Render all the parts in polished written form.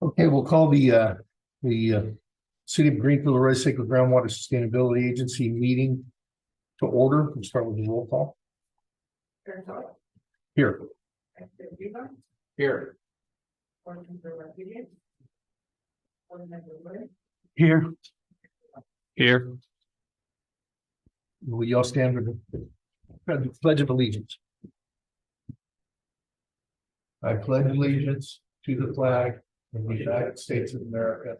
Okay, we'll call the City of Greenfield Arroyo Seco Groundwater Sustainability Agency meeting to order. We'll start with the roll call. Here. Here. Here. Here. Will you all stand for the Pledge of Allegiance? I pledge allegiance to the flag of the United States of America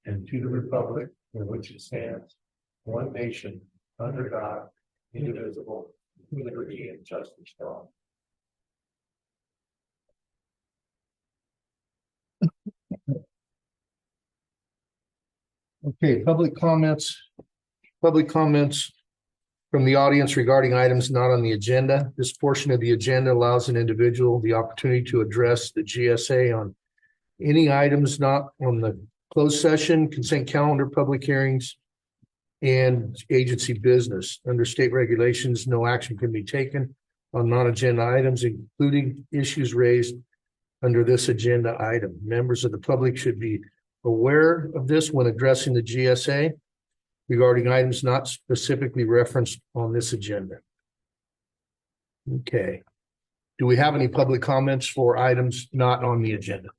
and to the republic for which it stands, one nation, under God, indivisible, with liberty and justice for all. Okay, public comments from the audience regarding items not on the agenda. This portion of the agenda allows an individual the opportunity to address the GSA on any items not on the closed session, consent calendar, public hearings, and agency business. Under state regulations, no action can be taken on non-agenda items, including issues raised under this agenda item. Members of the public should be aware of this when addressing the GSA regarding items not specifically referenced on this agenda. Okay. Do we have any public comments for items not on the agenda?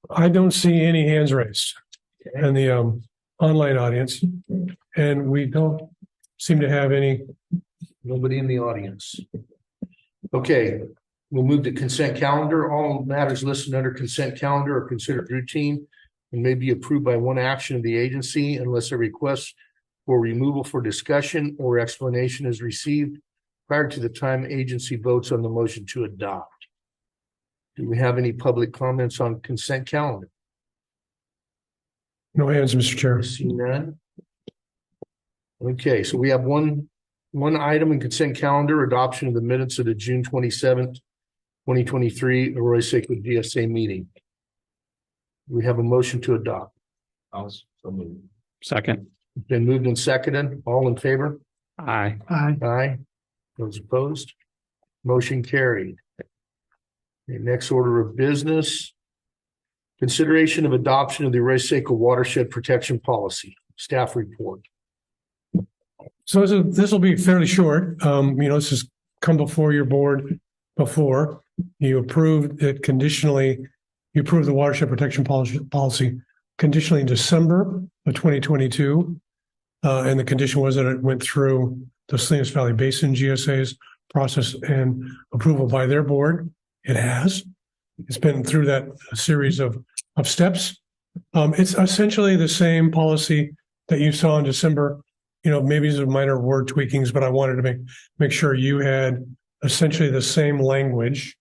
I don't see any hands raised in the online audience, and we don't seem to have any. Nobody in the audience. Okay, we'll move to consent calendar. All matters listed under consent calendar are considered routine and may be approved by one action of the agency unless a request for removal for discussion or explanation is received prior to the time agency votes on the motion to adopt. Do we have any public comments on consent calendar? No hands, Mr. Chair. I see none. Okay, so we have one item in consent calendar, adoption of the minutes of the June 27th, 2023 Arroyo Seco GSA meeting. We have a motion to adopt. I'll so move. Second. Been moved and seconded. All in favor? Aye. Aye. Those opposed? Motion carried. Okay, next order of business. Consideration of adoption of the Arroyo Seco Watershed Protection Policy. Staff report. So this will be fairly short. This has come before your board before. You approved it conditionally. You approved the watershed protection policy conditionally in December of 2022. And the condition was that it went through the Salinas Valley Basin GSA's process and approval by their board. It has. It's been through that series of steps. It's essentially the same policy that you saw in December. Maybe some minor word tweakings, but I wanted to make sure you had essentially the same language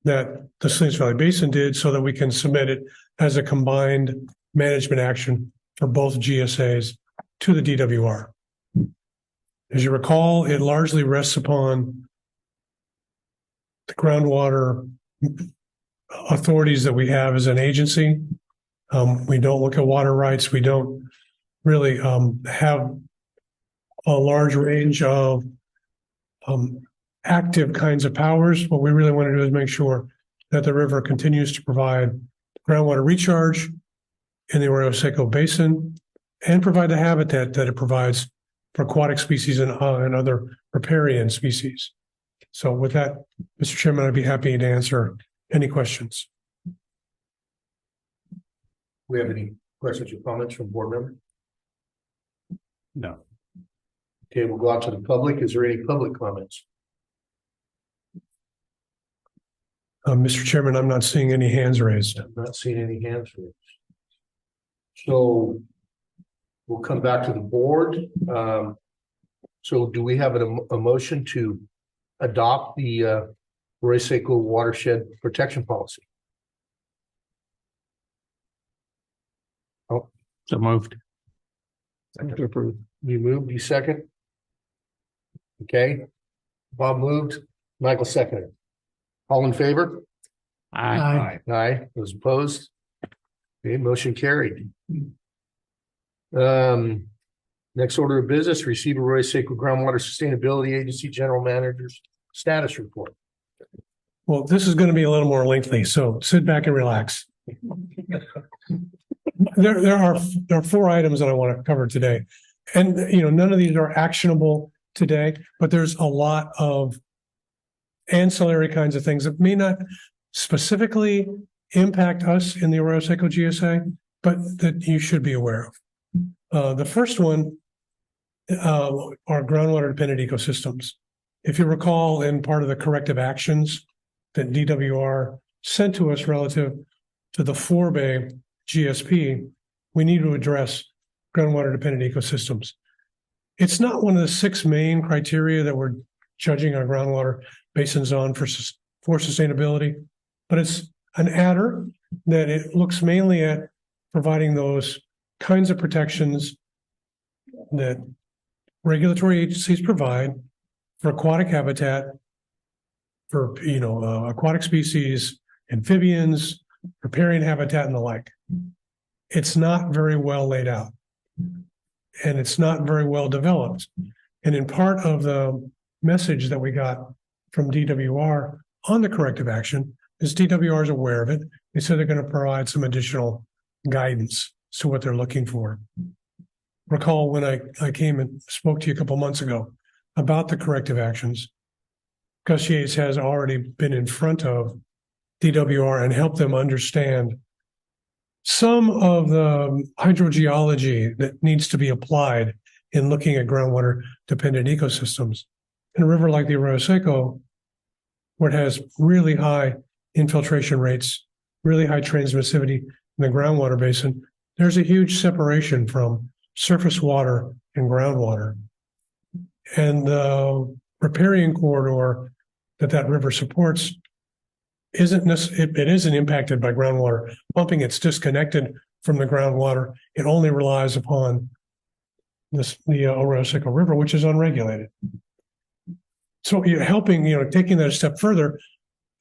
that the Salinas Valley Basin did so that we can submit it as a combined management action for both GSAs to the DWR. As you recall, it largely rests upon the groundwater authorities that we have as an agency. We don't look at water rights. We don't really have a large range of active kinds of powers. What we really want to do is make sure that the river continues to provide groundwater recharge in the Arroyo Seco Basin and provide the habitat that it provides for aquatic species and other riparian species. So with that, Mr. Chairman, I'd be happy to answer any questions. We have any questions or comments from board members? No. Okay, we'll go out to the public. Is there any public comments? Mr. Chairman, I'm not seeing any hands raised. I'm not seeing any hands raised. So we'll come back to the board. So do we have a motion to adopt the Arroyo Seco Watershed Protection Policy? Oh, so moved. Second to approve. You moved, you second? Okay. Bob moved, Michael seconded. All in favor? Aye. Aye. Those opposed? Okay, motion carried. Next order of business, receive Arroyo Seco Groundwater Sustainability Agency General Manager's status report. Well, this is going to be a little more lengthy, so sit back and relax. There are four items that I want to cover today. And, none of these are actionable today, but there's a lot of ancillary kinds of things that may not specifically impact us in the Arroyo Seco GSA, but that you should be aware of. The first one are groundwater dependent ecosystems. If you recall, in part of the corrective actions that DWR sent to us relative to the Forebay GSP, we need to address groundwater dependent ecosystems. It's not one of the 6 main criteria that we're judging our groundwater basins on for sustainability, but it's an adder that it looks mainly at providing those kinds of protections that regulatory agencies provide for aquatic habitat, for aquatic species, amphibians, riparian habitat, and the like. It's not very well laid out, and it's not very well developed. And in part of the message that we got from DWR on the corrective action is DWR is aware of it. They said they're going to provide some additional guidance to what they're looking for. Recall when I came and spoke to you a couple months ago about the corrective actions, Gus Yates has already been in front of DWR and helped them understand some of the hydrogeology that needs to be applied in looking at groundwater dependent ecosystems. In a river like the Arroyo Seco, where it has really high infiltration rates, really high transmissivity in the groundwater basin, there's a huge separation from surface water and groundwater. And the riparian corridor that river supports isn't impacted by groundwater pumping. It's disconnected from the groundwater. It only relies upon the Arroyo Seco River, which is unregulated. So you're helping, taking that a step further.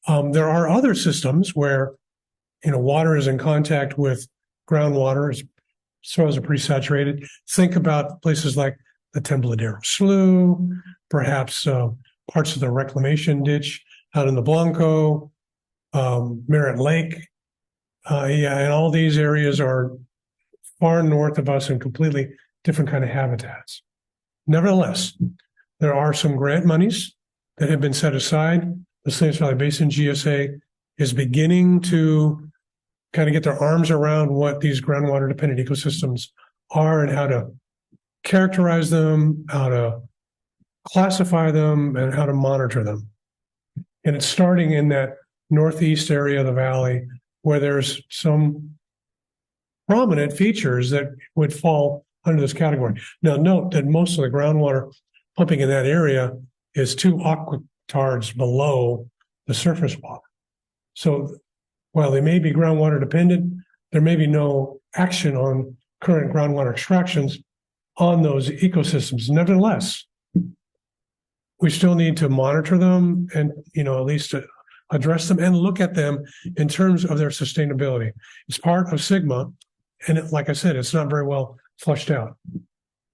There are other systems where, water is in contact with groundwater. Soils are pretty saturated. Think about places like the Tembladero Slough, perhaps parts of the reclamation ditch out in the Blanco, Merritt Lake. And all these areas are far north of us in completely different kind of habitats. Nevertheless, there are some grant monies that have been set aside. The Salinas Valley Basin GSA is beginning to kind of get their arms around what these groundwater dependent ecosystems are and how to characterize them, how to classify them, and how to monitor them. And it's starting in that northeast area of the valley where there's some prominent features that would fall under this category. Now, note that most of the groundwater pumping in that area is 2 aquatards below the surface water. So while they may be groundwater dependent, there may be no action on current groundwater extractions on those ecosystems. Nevertheless, we still need to monitor them and, at least address them and look at them in terms of their sustainability. It's part of SGMA, and like I said, it's not very well fleshed out.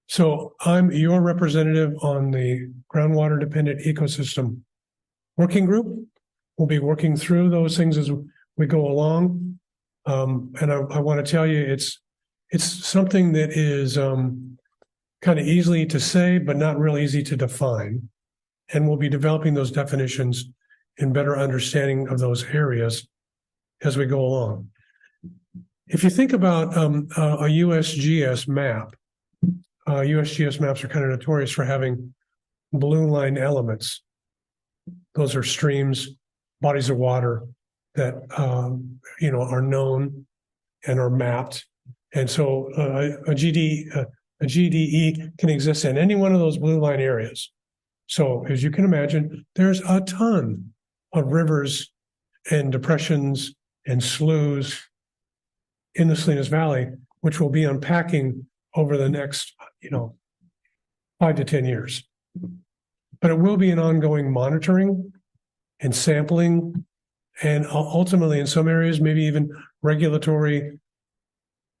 So I'm your representative on the groundwater dependent ecosystem working group. We'll be working through those things as we go along. And I want to tell you, it's something that is kind of easy to say, but not real easy to define. And we'll be developing those definitions and better understanding of those areas as we go along. If you think about a USGS map, USGS maps are kind of notorious for having blue line elements. Those are streams, bodies of water that are known and are mapped. And so a GDE can exist in any one of those blue line areas. So as you can imagine, there's a ton of rivers and depressions and sloughs in the Salinas Valley, which we'll be unpacking over the next, 5 to 10 years. But it will be an ongoing monitoring and sampling, and ultimately in some areas, maybe even regulatory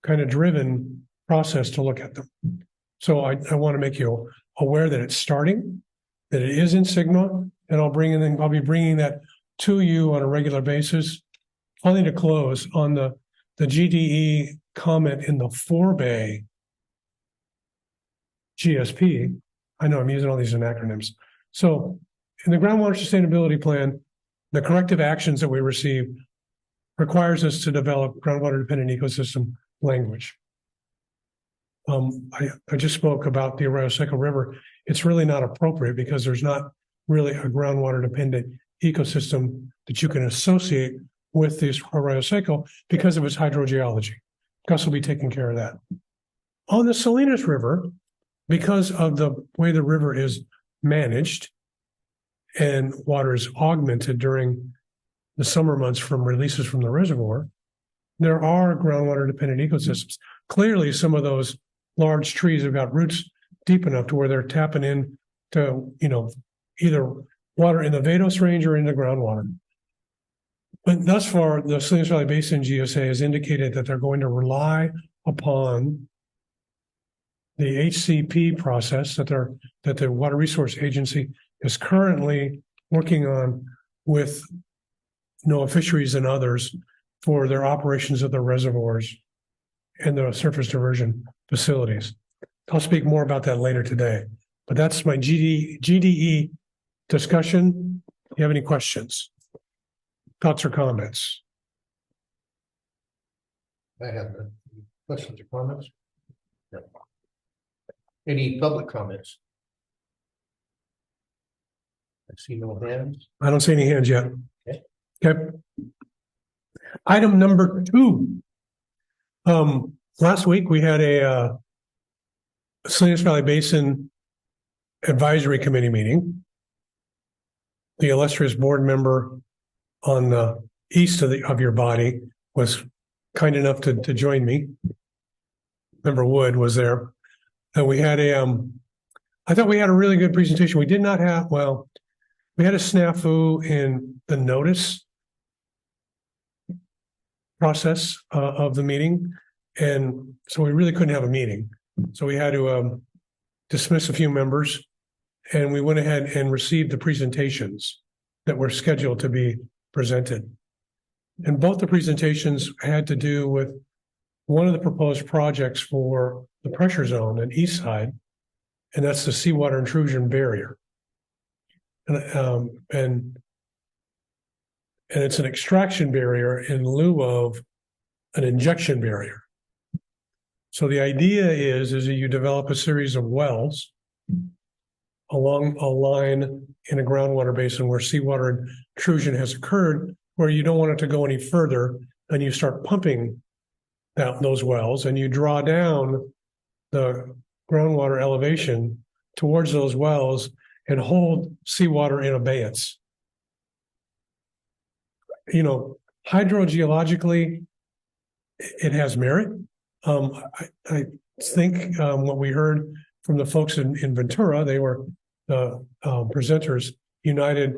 kind of driven process to look at them. So I want to make you aware that it's starting, that it is in SGMA, and I'll be bringing that to you on a regular basis. Finally, to close on the the GDE comment in the 4-bay GSP. I know I'm using all these in acronyms. So in the groundwater sustainability plan, the corrective actions that we receive requires us to develop groundwater dependent ecosystem language. I just spoke about the Arroyo Seco River. It's really not appropriate because there's not really a groundwater dependent ecosystem that you can associate with this Arroyo Seco because of its hydrogeology. Gus will be taking care of that. On the Salinas River, because of the way the river is managed and water is augmented during the summer months from releases from the reservoir, there are groundwater dependent ecosystems. Clearly, some of those large trees have got roots deep enough to where they're tapping in to, either water in the Vados range or in the groundwater. But thus far, the Salinas Valley Basin GSA has indicated that they're going to rely upon the HCP process that the Water Resource Agency is currently working on with NOAA Fisheries and others for their operations of the reservoirs and the surface diversion facilities. I'll speak more about that later today, but that's my GDE discussion. Do you have any questions, thoughts, or comments? I have none. Questions or comments? No. Any public comments? I see no hands. I don't see any hands yet. Okay. Okay. Item number 2. Last week we had a Salinas Valley Basin Advisory Committee meeting. The illustrious board member on the east of your body was kind enough to join me. Member Wood was there. And we had I thought we had a really good presentation. We did not have, we had a snafu in the notice process of the meeting. And so we really couldn't have a meeting. So we had to dismiss a few members, and we went ahead and received the presentations that were scheduled to be presented. And both the presentations had to do with one of the proposed projects for the pressure zone on east side, and that's the seawater intrusion barrier. And it's an extraction barrier in lieu of an injection barrier. So the idea is that you develop a series of wells along a line in a groundwater basin where seawater intrusion has occurred, where you don't want it to go any further, and you start pumping out those wells, and you draw down the groundwater elevation towards those wells and hold seawater in abeyance. Hydrogeologically, it has merit. I think what we heard from the folks in Ventura, they were the presenters, United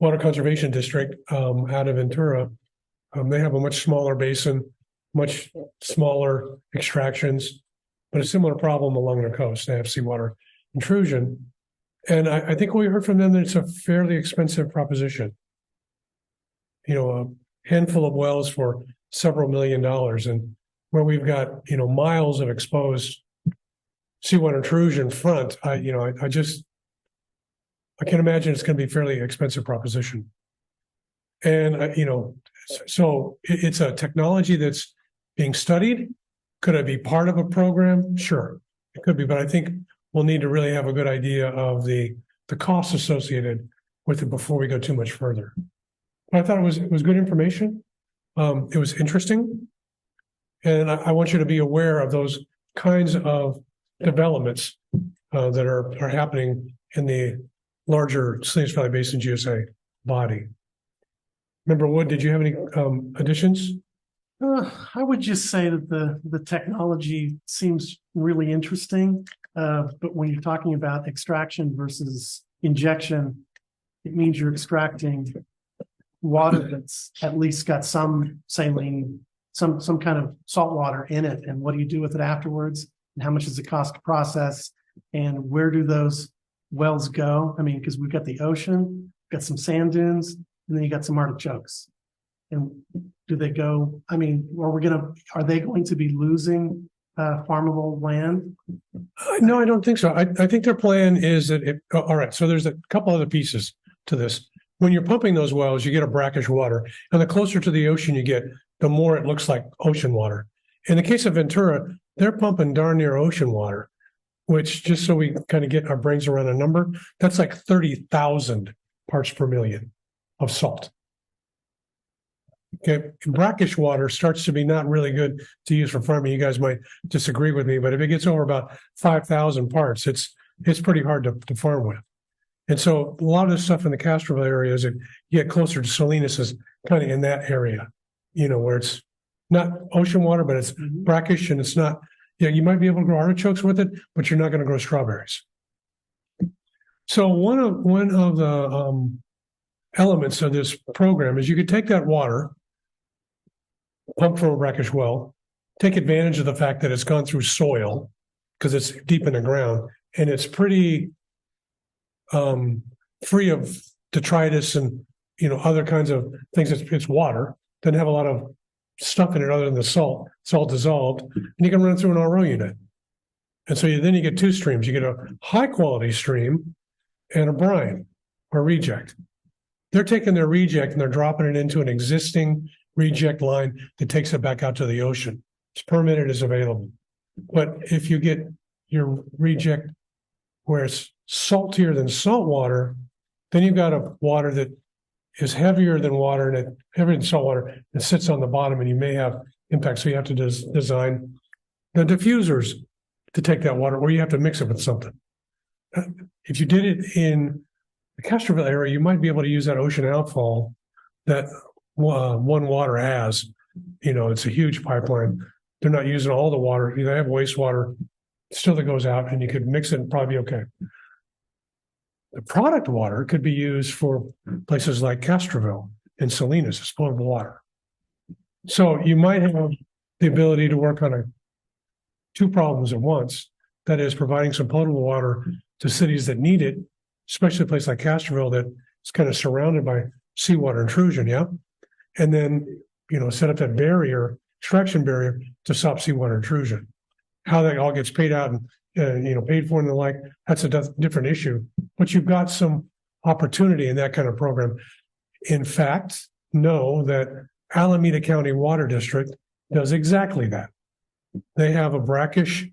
Water Conservation District out of Ventura. They have a much smaller basin, much smaller extractions, but a similar problem along their coast. They have seawater intrusion. And I think we heard from them that it's a fairly expensive proposition. A handful of wells for several $1 million, and where we've got, miles of exposed seawater intrusion front, I can imagine it's going to be a fairly expensive proposition. And, so it's a technology that's being studied. Could it be part of a program? Sure, it could be, but I think we'll need to really have a good idea of the costs associated with it before we go too much further. But I thought it was good information. It was interesting. And I want you to be aware of those kinds of developments that are happening in the larger Salinas Valley Basin GSA body. Member Wood, did you have any additions? I would just say that the technology seems really interesting, but when you're talking about extraction versus injection, it means you're extracting water that's at least got some saline, some kind of salt water in it. And what do you do with it afterwards? And how much does it cost to process? And where do those wells go? I mean, because we've got the ocean, got some sand dunes, and then you got some artichokes. And do they go, I mean, are they going to be losing farmable land? No, I don't think so. I think their plan is that all right. So there's a couple other pieces to this. When you're pumping those wells, you get a brackish water, and the closer to the ocean you get, the more it looks like ocean water. In the case of Ventura, they're pumping darn near ocean water, which, just so we kind of get our brains around a number, that's like 30,000 parts per million of salt. Okay, brackish water starts to be not really good to use for farming. You guys might disagree with me, but if it gets over about 5,000 parts, it's pretty hard to farm with. And so a lot of the stuff in the Castroville area, as you get closer to Salinas, is kind of in that area, where it's not ocean water, but it's brackish, and it's not. Yeah, you might be able to grow artichokes with it, but you're not going to grow strawberries. So one of the elements of this program is you could take that water, pump from a brackish well, take advantage of the fact that it's gone through soil because it's deep in the ground, and it's pretty free of detritus and other kinds of things. It's water, doesn't have a lot of stuff in it other than the salt. It's all dissolved, and you can run it through an RO unit. And so then you get two streams. You get a high quality stream and a brine or reject. They're taking their reject and they're dropping it into an existing reject line that takes it back out to the ocean. It's permitted, is available. But if you get your reject where it's saltier than salt water, then you've got a water that is heavier than water and heavier than salt water and sits on the bottom, and you may have impact. So you have to design the diffusers to take that water, or you have to mix it with something. If you did it in the Castroville area, you might be able to use that ocean outfall that One Water has. It's a huge pipeline. They're not using all the water. They have wastewater still that goes out, and you could mix it and probably be okay. The product water could be used for places like Castroville and Salinas as potable water. So you might have the ability to work on two problems at once. That is, providing some potable water to cities that need it, especially a place like Castroville that is kind of surrounded by seawater intrusion, yeah? And then, set up that extraction barrier to stop seawater intrusion. How that all gets paid out and paid for and the like, that's a different issue. But you've got some opportunity in that kind of program. In fact, know that Alameda County Water District does exactly that. They have a brackish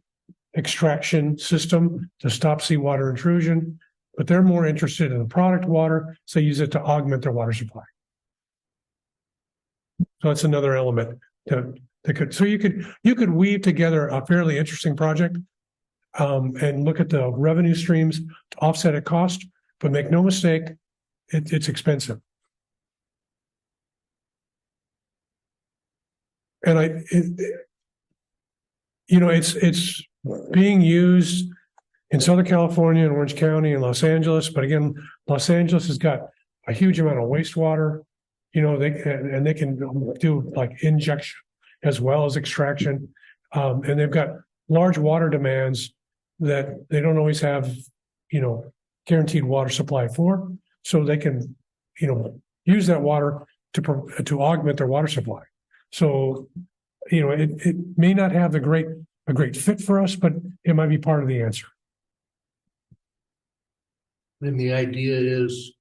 extraction system to stop seawater intrusion, but they're more interested in the product water, so they use it to augment their water supply. So that's another element that could. So you could weave together a fairly interesting project and look at the revenue streams to offset a cost, but make no mistake, it's expensive. And it's being used in Southern California and Orange County and Los Angeles. But again, Los Angeles has got a huge amount of wastewater, they can do like injection as well as extraction. And they've got large water demands that they don't always have, guaranteed water supply for. So they can, use that water to augment their water supply. So, it may not have a great fit for us, but it might be part of the answer. Then the idea is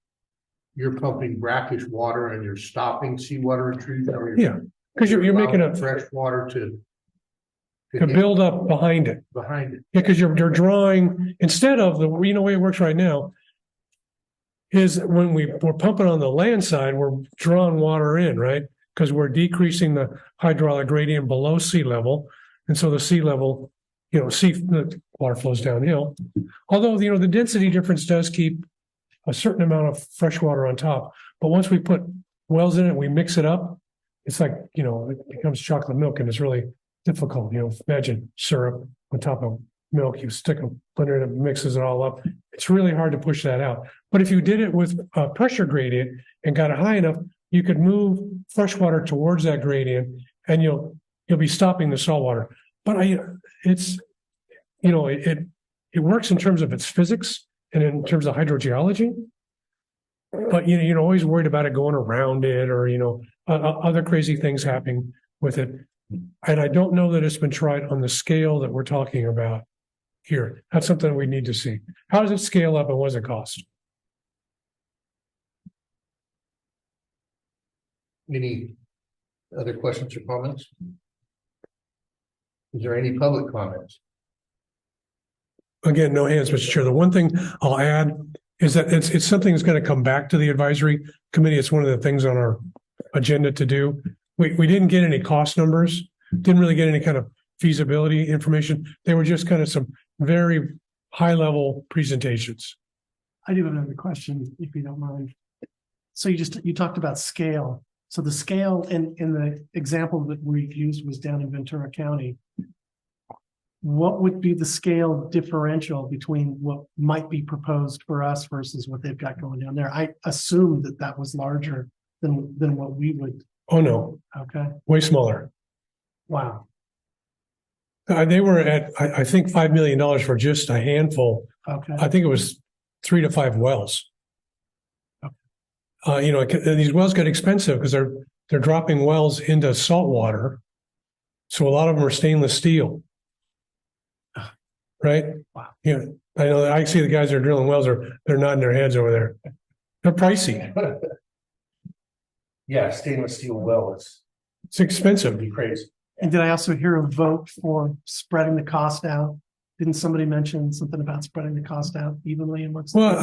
you're pumping brackish water and you're stopping seawater intrusion. Or Yeah, because you're making a fresh water to build up behind it. Yeah, because you're drawing instead of the way it works right now is when we're pumping on the land side, we're drawing water in, right? Because we're decreasing the hydraulic gradient below sea level. And so the sea level, the water flows downhill. Although, the density difference does keep a certain amount of fresh water on top. But once we put wells in it, we mix it up, it's like, it becomes chocolate milk, and it's really difficult. Imagine syrup on top of milk, you stick a blender and it mixes it all up. It's really hard to push that out. But if you did it with a pressure gradient and got it high enough, you could move fresh water towards that gradient, and you'll be stopping the salt water. But it works in terms of its physics and in terms of hydrogeology. But you're always worried about it going around it, or other crazy things happening with it. And I don't know that it's been tried on the scale that we're talking about here. That's something we need to see. How does it scale up and what does it cost? Any other questions or comments? Is there any public comments? Again, no hands, Mr. Chair. The one thing I'll add is that it's something that's going to come back to the advisory committee. It's one of the things on our agenda to do. We didn't get any cost numbers, didn't really get any kind of feasibility information. They were just kind of some very high level presentations. I do have another question, if you don't mind. So you talked about scale. So the scale in the example that we used was down in Ventura County. What would be the scale differential between what might be proposed for us versus what they've got going down there? I assumed that was larger than what we would. Oh, no, Okay. way smaller. Wow. They were at, I think, $5 million for just a handful. Okay. I think it was 3 to 5 wells. These wells get expensive because they're dropping wells into salt water. So a lot of them are stainless steel. Right? Wow. Yeah. I know that I see the guys that are drilling wells they're nodding their heads over there. They're pricey. Yeah, stainless steel well is It's expensive. pretty crazy. And did I also hear a vote for spreading the cost out? Didn't somebody mention something about spreading the cost out evenly amongst? Well,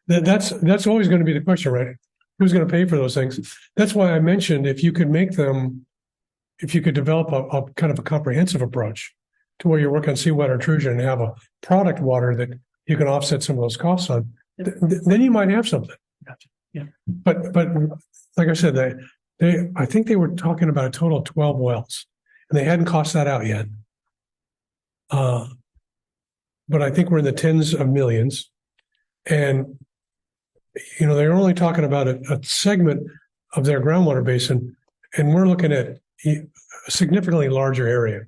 that's always going to be the question, right? Who's going to pay for those things? That's why I mentioned if you could develop a kind of a comprehensive approach to where you work on seawater intrusion and have a product water that you can offset some of those costs on, then you might have something. Gotcha. Yeah. But like I said, I think they were talking about a total of 12 wells, and they hadn't cost that out yet. But I think we're in the tens of millions, and they're only talking about a segment of their groundwater basin, and we're looking at a significantly larger area,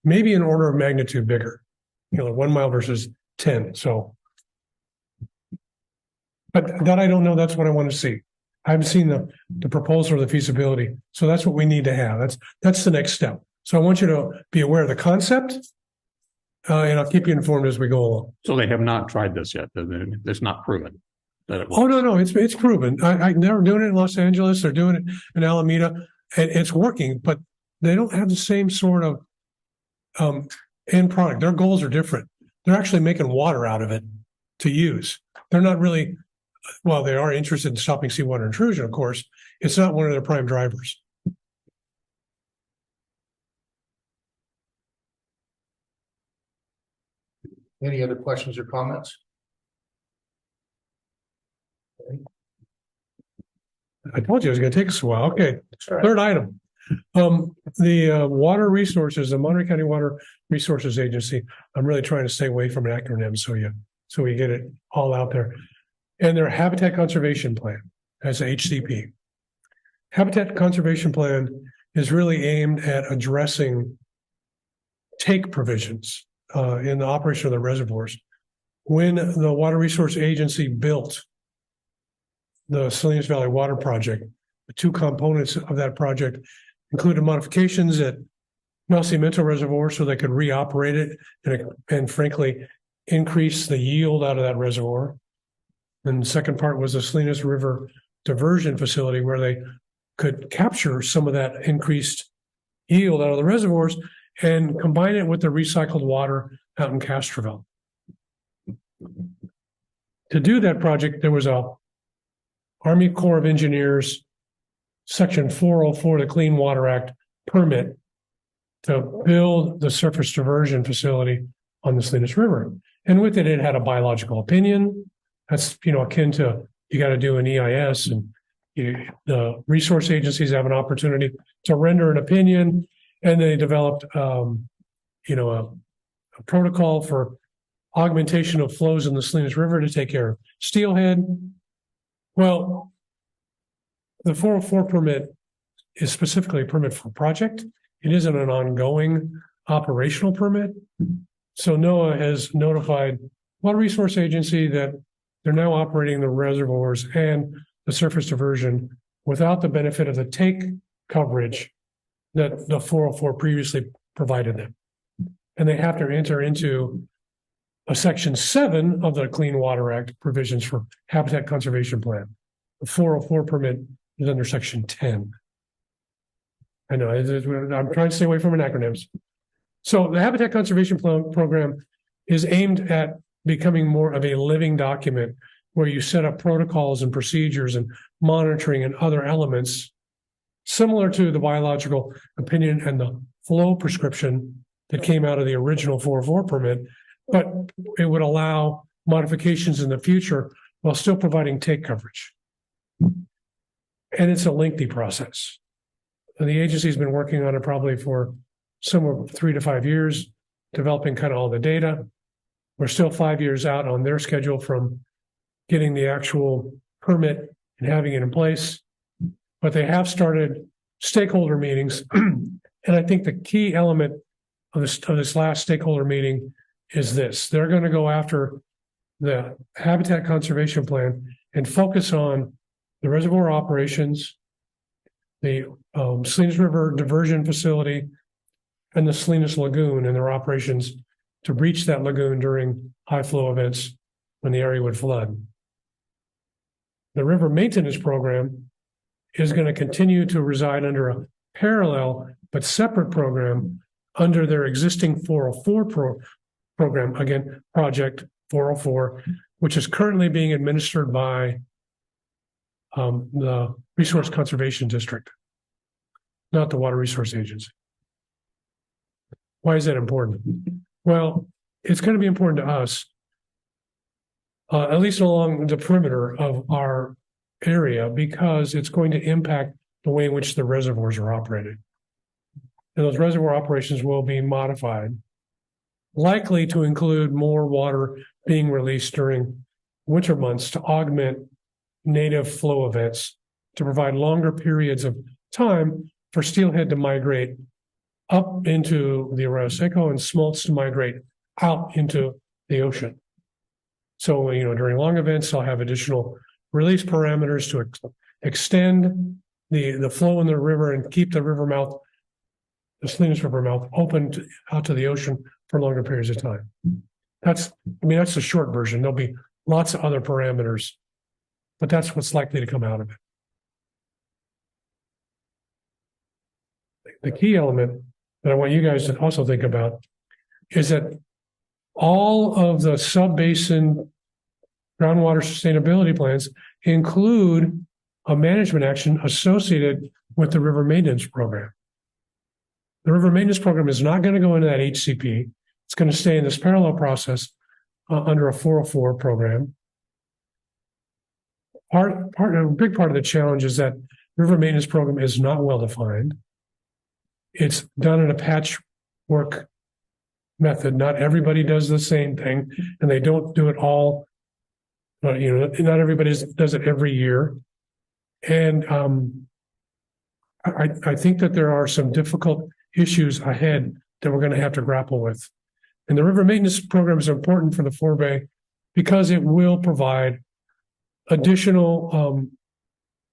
maybe an order of magnitude bigger, 1 mile versus 10. So, but that I don't know. That's what I want to see. I haven't seen the proposal or the feasibility. So that's what we need to have. That's the next step. So I want you to be aware of the concept, and I'll keep you informed as we go along. So they have not tried this yet. It's not proven that it Oh, works. no, it's proven. They're doing it in Los Angeles. They're doing it in Alameda, and it's working, but they don't have the same sort of end product. Their goals are different. They're actually making water out of it to use. They're not really, well, they are interested in stopping seawater intrusion, of course. It's not one of their prime drivers. Any other questions or comments? I told you it was going to take us a while. Okay, All right. third item. The Water Resources, the Monterey County Water Resources Agency. I'm really trying to stay away from an acronym so we get it all out there. And their Habitat Conservation Plan as a HCP. Habitat Conservation Plan is really aimed at addressing take provisions in the operation of the reservoirs. When the Water Resource Agency built the Salinas Valley Water Project, the two components of that project included modifications at Mel Cemento Reservoir so they could reoperate it and frankly increase the yield out of that reservoir. And the second part was the Salinas River Diversion Facility where they could capture some of that increased yield out of the reservoirs and combine it with the recycled water out in Castroville. To do that project, there was a Army Corps of Engineers Section 404 of the Clean Water Act permit to build the surface diversion facility on the Salinas River. And with it, it had a biological opinion. That's, akin to, you got to do an EIS, and the resource agencies have an opportunity to render an opinion. And they developed, a protocol for augmentation of flows in the Salinas River to take care of steelhead. Well, the 404 permit is specifically a permit for a project. It isn't an ongoing operational permit. So NOAA has notified Water Resource Agency that they're now operating the reservoirs and the surface diversion without the benefit of the take coverage that the 404 previously provided them. And they have to enter into a Section 7 of the Clean Water Act provisions for habitat conservation plan. The 404 permit is under Section 10. I know, I'm trying to stay away from acronyms. So the Habitat Conservation Program is aimed at becoming more of a living document where you set up protocols and procedures and monitoring and other elements similar to the biological opinion and the flow prescription that came out of the original 404 permit, but it would allow modifications in the future while still providing take coverage. And it's a lengthy process. And the agency's been working on it probably for somewhere 3 to 5 years, developing kind of all the data. We're still 5 years out on their schedule from getting the actual permit and having it in place. But they have started stakeholder meetings. And I think the key element of this last stakeholder meeting is this. They're going to go after the habitat conservation plan and focus on the reservoir operations, the Salinas River diversion facility, and the Salinas Lagoon and their operations to breach that lagoon during high flow events when the area would flood. The river maintenance program is going to continue to reside under a parallel but separate program under their existing 404 program, again, Project 404, which is currently being administered by the Resource Conservation District, not the Water Resource Agency. Why is that important? Well, it's going to be important to us, at least along the perimeter of our area, because it's going to impact the way in which the reservoirs are operated. And those reservoir operations will be modified, likely to include more water being released during winter months to augment native flow events, to provide longer periods of time for steelhead to migrate up into the Arroyo Seco and smolts to migrate out into the ocean. So, during long events, I'll have additional release parameters to extend the flow in the river and keep the river mouth, the Salinas River mouth, open out to the ocean for longer periods of time. That's the short version. There'll be lots of other parameters, but that's what's likely to come out of it. The key element that I want you guys to also think about is that all of the sub-basin groundwater sustainability plans include a management action associated with the river maintenance program. The river maintenance program is not going to go into that HCP. It's going to stay in this parallel process under a 404 program. A big part of the challenge is that river maintenance program is not well defined. It's done in a patchwork method. Not everybody does the same thing, and they don't do it all. Not everybody does it every year. And I think that there are some difficult issues ahead that we're going to have to grapple with. And the river maintenance program is important for the forebay because it will provide additional,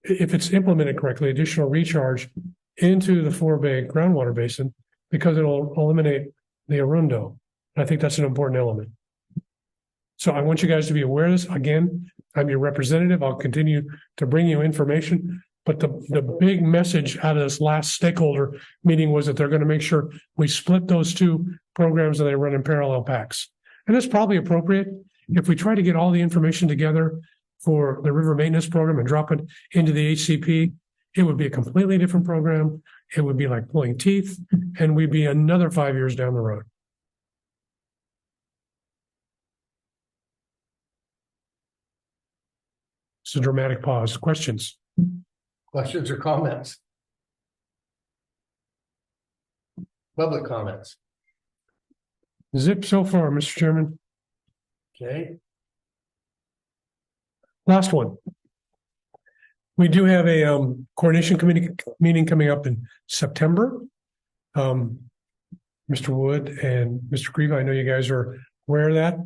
if it's implemented correctly, additional recharge into the forebay groundwater basin because it'll eliminate the Arundo. I think that's an important element. So I want you guys to be aware of this. Again, I'm your representative. I'll continue to bring you information. But the big message out of this last stakeholder meeting was that they're going to make sure we split those two programs and they run in parallel packs. And that's probably appropriate. If we try to get all the information together for the river maintenance program and drop it into the HCP, it would be a completely different program. It would be like pulling teeth, and we'd be another 5 years down the road. It's a dramatic pause. Questions? Questions or comments? Public comments? Zip so far, Mr. Chairman. Okay. Last one. We do have a coordination committee meeting coming up in September. Mr. Wood and Mr. Grieve, I know you guys are aware of that.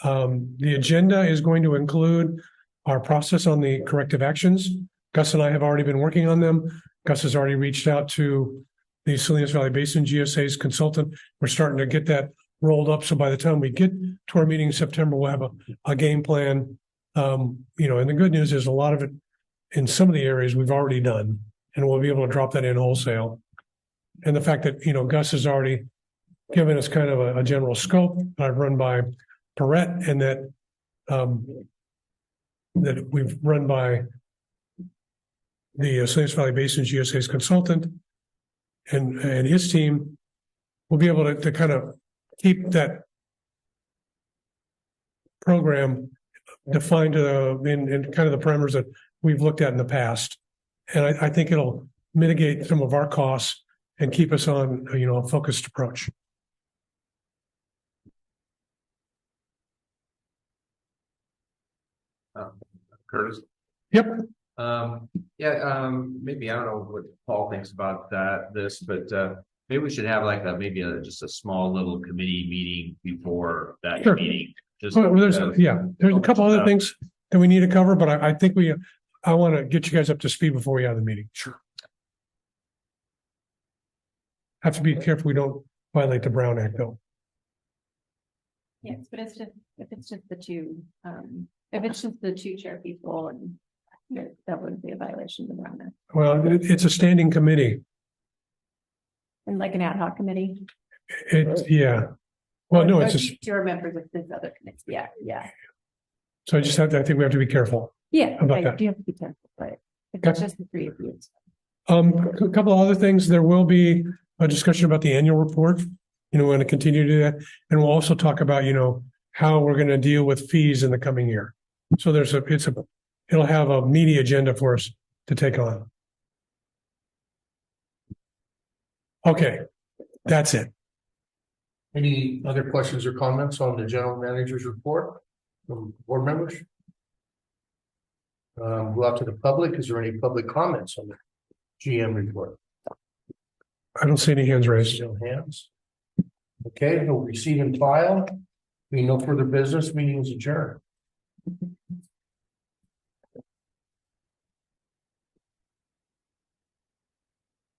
The agenda is going to include our process on the corrective actions Gus and I have already been working on them. Gus has already reached out to the Salinas Valley Basin GSA's consultant. We're starting to get that rolled up. So by the time we get to our meeting in September, we'll have a game plan. And the good news is a lot of it in some of the areas we've already done, and we'll be able to drop that in wholesale. And the fact that, Gus has already given us kind of a general scope I've run by Perrette, and that we've run by the Salinas Valley Basin GSA's consultant and his team, will be able to kind of keep that program defined in kind of the parameters that we've looked at in the past. And I think it'll mitigate some of our costs and keep us on, a focused approach. Curtis? Yep. Maybe I don't know what Paul thinks about this, but maybe we should have like just a small little committee meeting before that Sure. meeting. Just There's a couple other things that we need to cover, but I think I want to get you guys up to speed before we have the meeting. Sure. Have to be careful we don't violate the Brown Act, though. Yes, but if it's just the two chair people, and that wouldn't be a violation of the Brown Act. Well, it's a standing committee. And like an ad hoc committee. Yeah. Well, no, it's just, You're members of this other committee. Yeah. so I think we have to be careful. Yeah, About right. that. You have to be careful, but if it's just the three of you. A couple of other things. There will be a discussion about the annual report. We're going to continue to do that. And we'll also talk about, how we're going to deal with fees in the coming year. So it'll have a meaty agenda for us to take on. Okay, that's it. Any other questions or comments on the general manager's report from board members? Go out to the public. Is there any public comments on the GM report? I don't see any hands raised. No hands. Okay, we'll receive and file. Being no further business, meeting is adjourned.